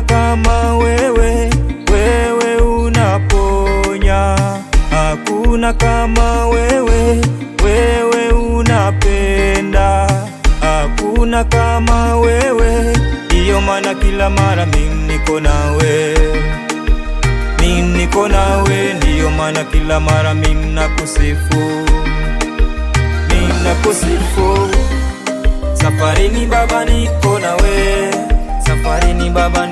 hakuna kama wewe, wewe unaponya. Hakuna kama wewe, wewe unapenda. Hakuna kama wewe, ndiyo maana kila mara mimi niko nawe. Mimi niko nawe, ndiyo maana kila mara mimi nakusifu. Mimi nakusifu. Safarini Baba niko nawe, safarini Baba